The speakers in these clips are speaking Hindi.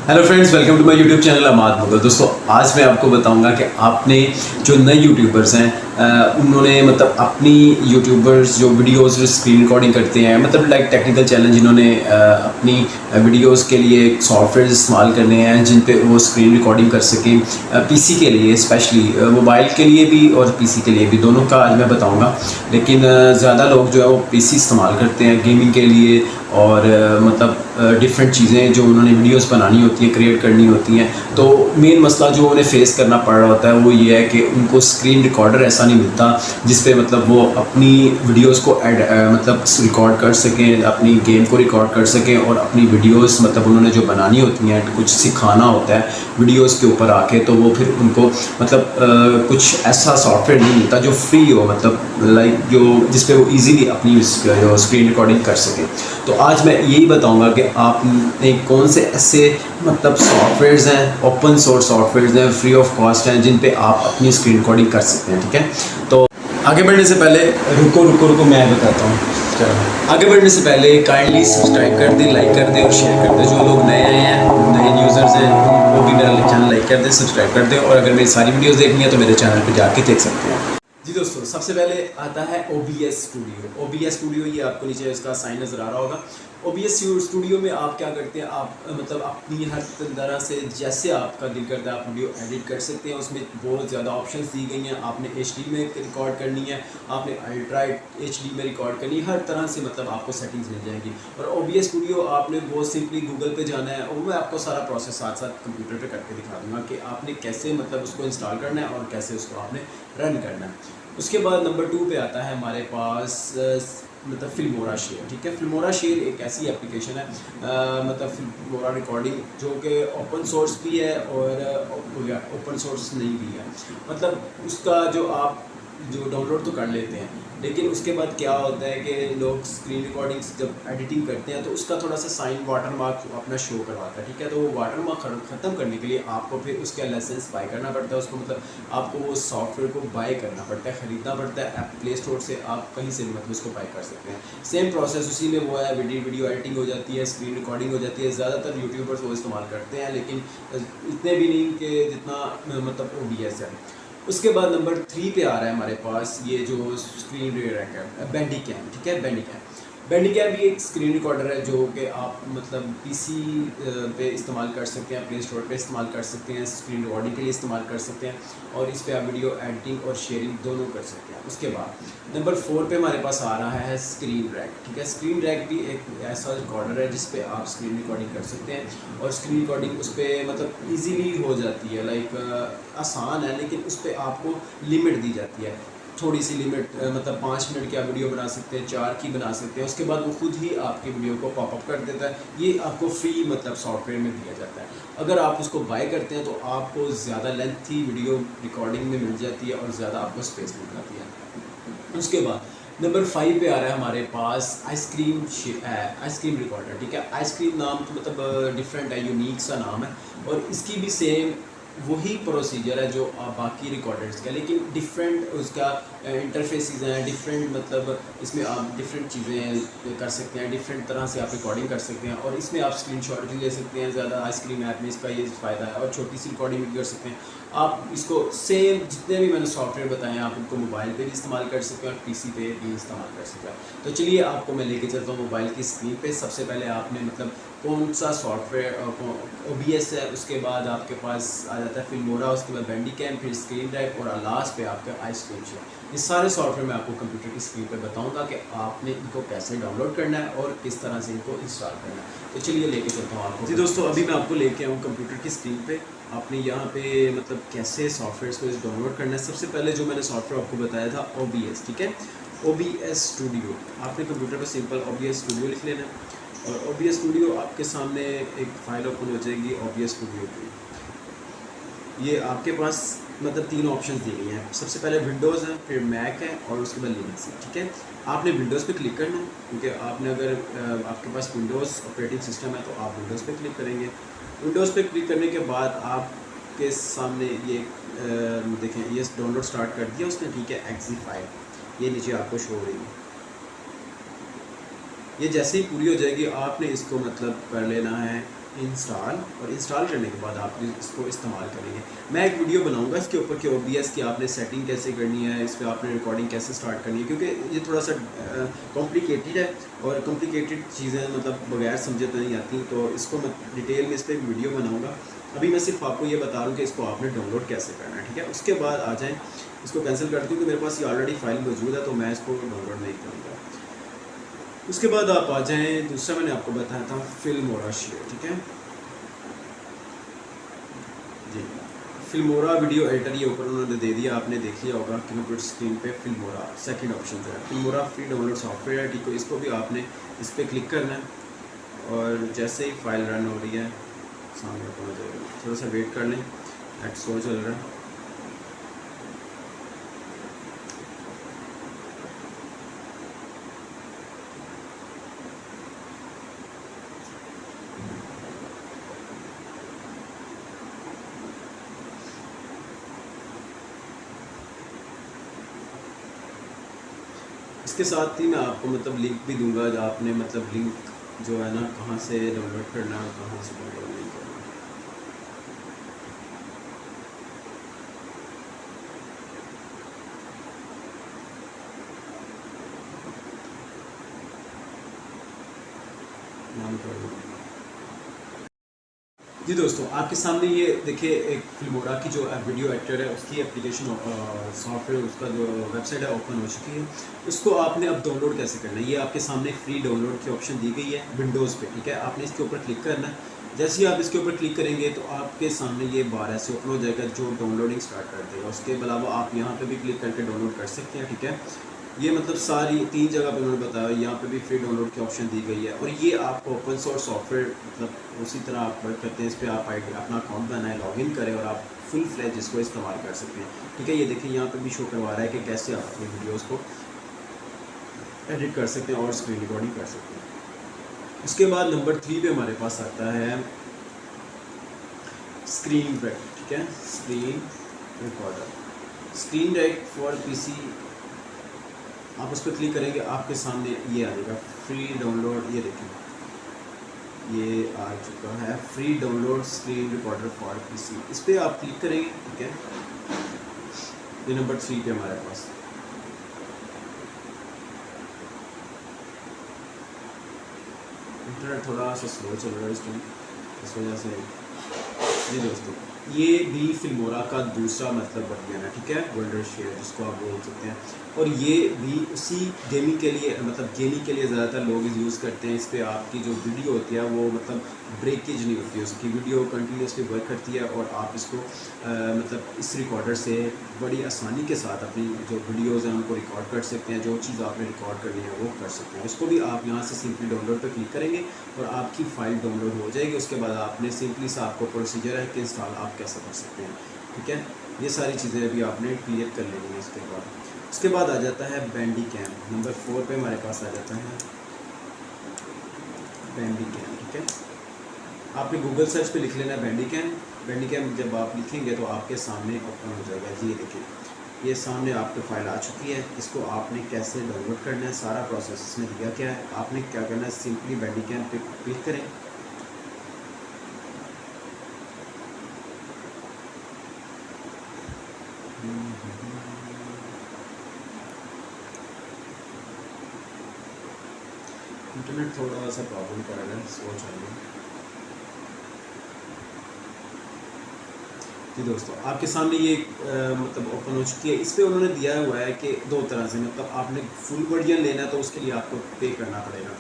Hello friends, welcome to my YouTube channel Amad Mughal. दोस्तों, आज मैं आपको बताऊंगा कि आपने जो नए यूट्यूबर्स हैं उन्होंने मतलब अपनी यूट्यूबर्स जो वीडियोस स्क्रीन रिकॉर्डिंग करते हैं, मतलब लाइक टेक्निकल चैलेंज, इन्होंने अपनी वीडियोस के लिए सॉफ्टवेयर इस्तेमाल करने हैं जिन पे वो स्क्रीन रिकॉर्डिंग कर सकें। पीसी के लिए स्पेशली, मोबाइल के लिए भी और पीसी के लिए भी, दोनों का आज मैं बताऊँगा। लेकिन ज़्यादा लोग जो है वो पीसी इस्तेमाल करते हैं गेमिंग के लिए और मतलब डिफरेंट चीज़ें जो उन्होंने वीडियोस बनानी होती हैं, क्रिएट करनी होती हैं। तो मेन मसला जो उन्हें फेस करना पड़ रहा होता है वो ये है कि उनको स्क्रीन रिकॉर्डर ऐसा नहीं मिलता जिस पे मतलब वो अपनी वीडियोस को मतलब रिकॉर्ड कर सकें, अपनी गेम को रिकॉर्ड कर सकें और अपनी वीडियोस मतलब उन्होंने जो बनानी होती हैं, कुछ सिखाना होता है वीडियोस के ऊपर आके, तो वो फिर उनको मतलब कुछ ऐसा सॉफ्टवेयर नहीं मिलता जो फ्री हो, मतलब लाइक जो जिस पे वो इजीली अपनी जो स्क्रीन रिकॉर्डिंग कर सकें। तो आज मैं यही बताऊंगा कि आपने कौन से ऐसे मतलब सॉफ्टवेयर्स हैं, ओपन सोर्स सॉफ्टवेयर्स हैं, फ्री ऑफ कॉस्ट हैं, जिन पे आप अपनी स्क्रीन रिकॉर्डिंग कर सकते हैं। ठीक है, तो आगे बढ़ने से पहले रुको मैं बताता हूँ। चलो, आगे बढ़ने से पहले काइंडली सब्सक्राइब कर दें, लाइक कर दें और शेयर कर दें। जो लोग नए आए हैं, नए यूज़र्स हैं, वो भी मेरा चैनल लाइक कर दें, सब्सक्राइब कर दें। और अगर मेरी सारी वीडियोज़ देखनी है तो मेरे चैनल पर जाके देख सकते हैं। जी दोस्तों, सबसे पहले आता है OBS स्टूडियो। OBS स्टूडियो, ये आपको नीचे इसका साइन नज़र आ रहा होगा। OBS स्टूडियो में आप क्या करते हैं, आप मतलब अपनी हर तरह से जैसे आपका दिल करता है आप वीडियो एडिट कर सकते हैं। उसमें बहुत ज़्यादा ऑप्शंस दी गई हैं। आपने HD में रिकॉर्ड करनी है, आपने अल्ट्रा HD में रिकॉर्ड करनी है, हर तरह से मतलब आपको सेटिंग्स मिल जाएंगी। और OBS स्टूडियो आपने बहुत सिंपली गूगल पे जाना है और मैं आपको सारा प्रोसेस साथ साथ कंप्यूटर पे करके दिखा दूँगा कि आपने कैसे मतलब उसको इंस्टॉल करना है और कैसे उसको आपने रन करना है। उसके बाद नंबर 2 पे आता है हमारे पास मतलब फिल्मोरा शेयर। ठीक है, फिल्मोरा शेयर एक ऐसी एप्लीकेशन है मतलब फिल्मोरा रिकॉर्डिंग जो कि ओपन सोर्स भी है और ओपन सोर्स नहीं भी है। मतलब उसका जो आप जो डाउनलोड तो कर लेते हैं, लेकिन उसके बाद क्या होता है कि लोग स्क्रीन रिकॉर्डिंग्स जब एडिटिंग करते हैं तो उसका थोड़ा सा साइन वाटरमार्क अपना शो करवाता है। ठीक है, तो वो वाटरमार्क ख़त्म करने के लिए आपको फिर उसका लाइसेंस बाय करना पड़ता है। उसको मतलब आपको वो सॉफ्टवेयर को बाय करना पड़ता है, ख़रीदना पड़ता है। ऐप प्ले स्टोर से आप कहीं से भी मतलब उसको बाय कर सकते हैं। सेम प्रोसेस उसी में वो है, वीडियो एडिटिंग हो जाती है, स्क्रीन रिकॉर्डिंग हो जाती है। ज़्यादातर यूट्यूबर्स वो इस्तेमाल करते हैं, लेकिन इतने भी नहीं कि जितना मतलब OBS है। उसके बाद नंबर 3 पे आ रहा है हमारे पास ये जो स्क्रीन रैक है, बैंडीकैम। ठीक है, बैंडीकैम भी एक स्क्रीन रिकॉर्डर है जो कि आप मतलब पीसी पे इस्तेमाल कर सकते हैं, प्ले स्टोर पे इस्तेमाल कर सकते हैं, स्क्रीन रिकॉर्डिंग के लिए इस्तेमाल कर सकते हैं और इस पे आप वीडियो एडिटिंग और शेयरिंग दोनों कर सकते हैं। उसके बाद नंबर 4 पे हमारे पास आ रहा है स्क्रीन रैक। ठीक है, स्क्रीन रैक भी एक ऐसा रिकॉर्डर है जिस पे आप स्क्रीन रिकॉर्डिंग कर सकते हैं और स्क्रीन रिकॉर्डिंग उस पर मतलब ईजीली हो जाती है। लाइक आसान है, लेकिन उस पर आपको लिमिट दी जाती है, थोड़ी सी लिमिट, मतलब 5 मिनट की आप वीडियो बना सकते हैं, 4 की बना सकते हैं। उसके बाद वो खुद ही आपकी वीडियो को पॉपअप कर देता है। ये आपको फ्री मतलब सॉफ्टवेयर में दिया जाता है। अगर आप उसको बाय करते हैं तो आपको ज़्यादा लेंथी वीडियो रिकॉर्डिंग में मिल जाती है और ज़्यादा आपको स्पेस मिल जाती है। उसके बाद नंबर 5 पे आ रहा है हमारे पास आइसक्रीम रिकॉर्डर। ठीक है, आइसक्रीम नाम तो मतलब डिफरेंट है, यूनिक सा नाम है और इसकी भी सेम वही प्रोसीजर है जो बाकी रिकॉर्डर्स का, लेकिन डिफरेंट उसका इंटरफेसेस हैं, डिफरेंट मतलब इसमें आप डिफरेंट चीज़ें कर सकते हैं, डिफरेंट तरह से आप रिकॉर्डिंग कर सकते हैं और इसमें आप स्क्रीनशॉट भी ले सकते हैं। ज़्यादा आइसक्रीम ऐप में इसका ये फ़ायदा है और छोटी सी रिकॉर्डिंग भी कर सकते हैं। आप इसको सेम जितने भी मैंने सॉफ्टवेयर बताए हैं आप उनको मोबाइल पे भी इस्तेमाल कर सकते हैं और पीसी पे भी इस्तेमाल कर सकते हैं। तो चलिए आपको मैं लेके चलता हूँ मोबाइल की स्क्रीन पे। सबसे पहले आपने मतलब कौन सा सॉफ्टवेयर OBS है, उसके बाद आपके पास आ जाता है फिल्मोरा, उसके बाद बैंडीकैम, फिर स्क्रीन रैक और लास्ट पे आपका आइसक्रीम शेयर। ये सारे सॉफ्टवेयर मैं आपको कंप्यूटर की स्क्रीन पर बताऊंगा कि आपने इनको कैसे डाउनलोड करना है और किस तरह से इनको इंस्टॉल करना है। तो चलिए लेके चलता हूँ आपको। जी दोस्तों, अभी मैं आपको लेके आऊँ कंप्यूटर की स्क्रीन पे। आपने यहाँ पे मतलब कैसे सॉफ्टवेयर को डाउनलोड करना है। सबसे पहले जो मैंने सॉफ्टवेयर आपको बताया था OBS। ठीक है, OBS स्टूडियो, आपने कंप्यूटर पर सिंपल OBS स्टूडियो लिख लेना है और OBS स्टूडियो आपके सामने एक फ़ाइल ओपन हो जाएगी OBS स्टूडियो की। ये आपके पास मतलब 3 ऑप्शन दी गई हैं। सबसे पहले विंडोज़ है, फिर मैक है और उसके बाद लिनक्स है। ठीक है, आपने विंडोज़ पे क्लिक करना है क्योंकि आपने अगर आपके पास विंडोज़ ऑपरेटिंग सिस्टम है तो आप विंडोज़ पे क्लिक करेंगे। विंडोज़ पे क्लिक करने के बाद आपके सामने ये देखें, ये डाउनलोड स्टार्ट कर दिया उसने। ठीक है, exe फाइल ये नीचे आपको शो हो रही है। ये जैसे ही पूरी हो जाएगी आपने इसको मतलब कर लेना है इंस्टॉल, और इंस्टॉल करने के बाद आप इसको इस्तेमाल करेंगे। मैं एक वीडियो बनाऊंगा इसके ऊपर कि OBS की आपने सेटिंग कैसे करनी है, इस पर आपने रिकॉर्डिंग कैसे स्टार्ट करनी है, क्योंकि ये थोड़ा सा कॉम्प्लिकेटेड है और कॉम्प्लिकेटेड चीज़ें मतलब बगैर समझे तो नहीं आती, तो इसको मैं डिटेल में इस पर वीडियो बनाऊँगा। अभी मैं सिर्फ आपको ये बता रहा हूँ कि इसको आपने डाउनलोड कैसे करना है, ठीक है। उसके बाद आ जाएँ, इसको कैंसिल कर दूँ क्योंकि मेरे पास ये ऑलरेडी फाइल मौजूद है, तो मैं इसको डाउनलोड नहीं करूँगा। उसके बाद आप आ जाएँ, दूसरा मैंने आपको बताया था फिल्मोरा शेयर, ठीक है जी। फिल्मोरा वीडियो एडिटर ये ऊपर उन्होंने दे दिया, आपने देख लिया होगा कंप्यूटर स्क्रीन पे। फिल्मोरा सेकंड ऑप्शन जो है फिल्मोरा फ्री डाउनलोड सॉफ्टवेयर है, ठीक है। इसको भी आपने इस पर क्लिक करना है और जैसे ही फाइल रन हो रही है सामने पहुँच जाएगा, थोड़ा सा वेट कर लें, नेट स्लो चल रहा है। इसके साथ ही मैं आपको मतलब लिंक भी दूंगा, जो आपने मतलब लिंक जो है ना कहाँ से डाउनलोड करना है, कहाँ से डाउनलोड नहीं करना। नाम कर दूँगा जी। दोस्तों आपके सामने ये देखिए एक फिल्मोरा की जो वीडियो एडिटर है उसकी एप्लीकेशन सॉफ्टवेयर, उसका जो वेबसाइट है ओपन हो चुकी है। उसको आपने अब डाउनलोड कैसे करना है, ये आपके सामने फ्री डाउनलोड की ऑप्शन दी गई है विंडोज़ पे, ठीक है। आपने इसके ऊपर क्लिक करना है। जैसे ही आप इसके ऊपर क्लिक करेंगे तो आपके सामने ये बार ऐसे ओपन हो जाएगा जो डाउनलोडिंग स्टार्ट कर देगा। उसके अलावा आप यहाँ पे भी क्लिक करके डाउनलोड कर सकते हैं, ठीक है। ये मतलब सारी 3 जगह पे उन्होंने बताया, यहाँ पे भी फ्री डाउनलोड की ऑप्शन दी गई है। और ये आपको ओपन सोर्स सॉफ्टवेयर मतलब उसी तरह आप वर्क करते हैं, इस पर आप अपना अकाउंट बनाएं, लॉगिन करें और आप फुल फ्लैज इसको इस्तेमाल कर सकते हैं, ठीक है। ये देखिए यहाँ पे भी शो करवा रहा है कि कैसे आप अपनी वीडियोज़ को एडिट कर सकते हैं और स्क्रीन रिकॉर्डिंग कर सकते हैं। उसके बाद नंबर 3 पे हमारे पास आता है स्क्रीन रेक, ठीक है। Screen recorder, screen rec for PC, आप उस पर क्लिक करेंगे आपके सामने ये आ जाएगा फ्री डाउनलोड। ये देखिए ये आ चुका है free download screen recorder for PC, इस पर आप क्लिक करेंगे, ठीक है। ये नंबर 3 पे हमारे पास। इंटरनेट थोड़ा सा स्लो चल रहा है इस टाइम, इस वजह से। जी दोस्तों ये भी फिल्मोरा का दूसरा मतलब वर्जन है, ठीक है, वर्ल्डर शेयर जिसको आप बोल सकते हैं। और ये भी उसी गेमिंग के लिए मतलब गेमिंग के लिए ज़्यादातर लोग यूज़ करते हैं। इस पर आपकी जो वीडियो होती है वो मतलब ब्रेकेज नहीं होती है, उसकी वीडियो कंटिन्यूसली वर्क करती है और आप इसको मतलब इस रिकॉर्डर से बड़ी आसानी के साथ अपनी जो वीडियोज़ हैं उनको रिकॉर्ड कर सकते हैं, जो चीज़ आपने रिकॉर्ड करनी है वो कर सकते हैं। उसको भी आप यहाँ से सिंपली डाउनलोड पर क्लिक करेंगे और आपकी फ़ाइल डाउनलोड हो जाएगी। उसके बाद आपने सिंपली सा आपको प्रोसीजर है कि इंस्टॉल आप कैसे कर सकते हैं, ठीक है। ये सारी चीज़ें अभी आपने क्लियर कर लेनी है। उसके बाद आ जाता है बैंडी कैम, नंबर 4 पे हमारे पास आ जाता है बैंडी कैम, ठीक है। आपने गूगल सर्च पे लिख लेना है बैंडी कैम। बैंडी कैम जब आप लिखेंगे तो आपके सामने ओपन हो जाएगा। जी देखिए ये सामने आपकी फ़ाइल आ चुकी है। इसको आपने कैसे डाउनलोड करना है सारा प्रोसेस इसमें दिया क्या है। आपने क्या करना है, सिंपली बैंडी कैम पे क्लिक करें। इंटरनेट थोड़ा सा प्रॉब्लम कर रहा है, स्लो चल रहा है। जी दोस्तों आपके सामने ये मतलब ओपन हो चुकी है। इस पर उन्होंने दिया हुआ है कि 2 तरह से, मतलब आपने फुल वर्जन लेना है तो उसके लिए आपको पे करना पड़ेगा,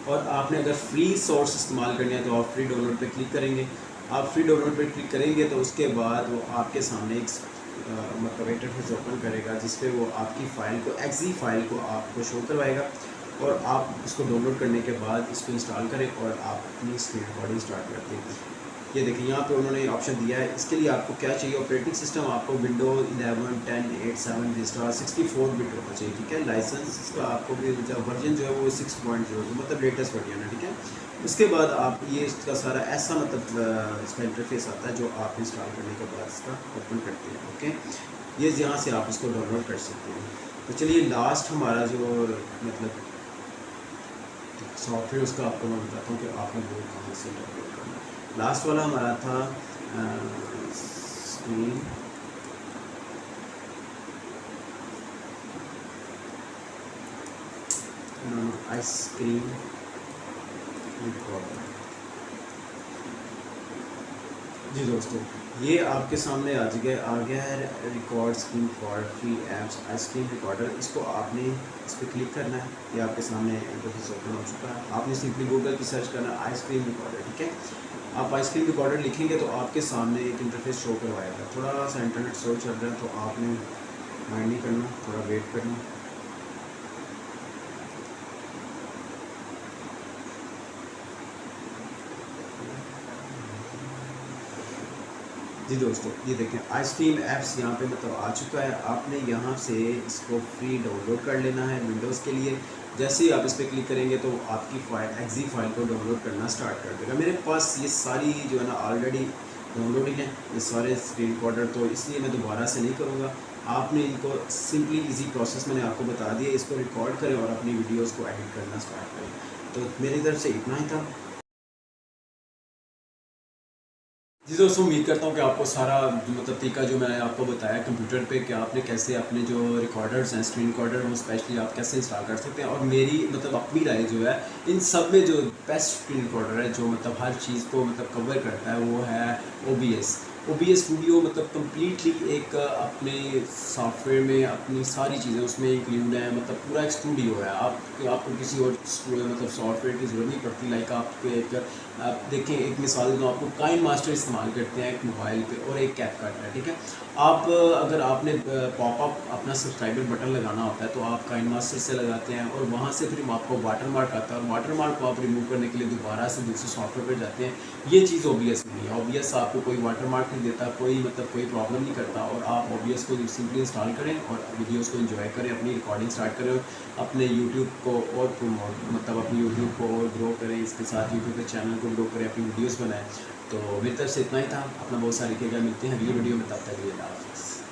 और आपने अगर फ्री सोर्स इस्तेमाल करनी है तो आप फ्री डाउनलोड पे क्लिक करेंगे। आप फ्री डाउनलोड पे क्लिक करेंगे तो उसके बाद वो आपके सामने एक मतलब इंटरफेस ओपन करेगा जिस पे वो आपकी फ़ाइल को एक्जी फ़ाइल को आपको शो करवाएगा और आप इसको डाउनलोड करने के बाद इसको इंस्टॉल करें और आप अपनी स्क्रीन रिकॉर्डिंग स्टार्ट करते हैं। ये देखिए यहाँ पे उन्होंने ऑप्शन दिया है। इसके लिए आपको क्या चाहिए, ऑपरेटिंग सिस्टम आपको विंडोज 11, 10, 8, 7 विस्टा 64 बिट होना चाहिए, ठीक है। लाइसेंस इसका आपको भी वर्जन जो है वो 6.0 मतलब लेटेस्ट वर्जन है, ठीक है। उसके बाद आप ये इसका सारा ऐसा मतलब इसका इंटरफेस आता है जो आप इंस्टॉल करने के बाद इसका ओपन करते हैं, ओके। ये यहाँ से आप इसको डाउनलोड कर सकते हैं। तो चलिए लास्ट हमारा जो मतलब सॉफ्टवेयर उसका आपको मैं बताता हूँ कि आपने वो कहाँ से डाउनलोड करना है। लास्ट वाला हमारा था स्क्रीन आइसक्रीम रिकॉर्डर। जी दोस्तों, ये आपके सामने आ गया है record screen for free apps ice cream recorder. इसको आपने इस पर क्लिक करना है। ये आपके सामने इंटरफेस ओपन हो चुका है। आपने सिंपली गूगल की सर्च करना है आइसक्रीम रिकॉर्डर, ठीक है। आप आइसक्रीम रिकॉर्डर लिखेंगे तो आपके सामने एक इंटरफेस शो करवाएगा। थोड़ा सा इंटरनेट स्लो चल रहा है तो आपने माइंड नहीं करना, थोड़ा वेट करना। जी दोस्तों, ये देखें आइसक्रीम ऐप्स यहाँ पे मतलब आ चुका है। आपने यहाँ से इसको फ्री डाउनलोड कर लेना है विंडोज़ के लिए। जैसे ही आप इस पर क्लिक करेंगे तो आपकी फाइल एक्जी फाइल को डाउनलोड करना स्टार्ट कर देगा। मेरे पास ये सारी जो है ना ऑलरेडी डाउनलोडिंग है, ये सारे स्क्रीन रिकॉर्डर, तो इसलिए मैं दोबारा से नहीं करूँगा। आपने इनको सिंपली इजी प्रोसेस मैंने आपको बता दिया, इसको रिकॉर्ड करें और अपनी वीडियोज़ को एडिट करना स्टार्ट करें। तो मेरी तरफ से इतना ही था। जी दोस्तों, उम्मीद करता हूँ कि आपको सारा मतलब तरीका जो मैंने आपको बताया कंप्यूटर पे कि आपने कैसे अपने जो रिकॉर्डर्स हैं स्क्रीन रिकॉर्डर वो स्पेशली आप कैसे इंस्टॉल कर सकते हैं। और मेरी मतलब अपनी राय जो है इन सब में जो बेस्ट स्क्रीन रिकॉर्डर है जो मतलब हर चीज़ को मतलब कवर करता है वो है OBS स्टूडियो। मतलब कम्प्लीटली एक अपने सॉफ्टवेयर में अपनी सारी चीज़ें उसमें इंक्लूड है। मतलब पूरा एक स्टूडियो है। आपको किसी और मतलब सॉफ्टवेयर की ज़रूरत नहीं पड़ती। लाइक आपके एक आप देखें, एक मिसाल दूँ आपको, काइन मास्टर इस्तेमाल करते हैं एक मोबाइल पे और एक कैपकट है, ठीक है। आप अगर आपने पॉपअप अपना सब्सक्राइबर बटन लगाना होता है तो आप काइन मास्टर से लगाते हैं और वहाँ से फिर आपको वाटर मार्क आता है और वाटर मार्क को आप रिमूव करने के लिए दोबारा से दूसरे सॉफ्टवेयर पर जाते हैं। ये चीज़ OBS में नहीं है। OBS आपको कोई वाटर मार्क नहीं देता, कोई मतलब कोई प्रॉब्लम नहीं करता। और आप OBS को सिंपली इंस्टॉल करें और वीडियोज़ को एंजॉय करें, अपनी रिकॉर्डिंग स्टार्ट करें, अपने यूट्यूब को और प्रमोट मतलब अपनी यूट्यूब को और ग्रो करें, इसके साथ यूट्यूब के चैनल को ग्रो करें, अपनी वीडियोस बनाएं। तो मेरी तरफ से इतना ही था। अपना बहुत सारा रखिएगा, मिलते हैं अगली वीडियो में, तब तक के लिए अल्लाह हाफ़िज़।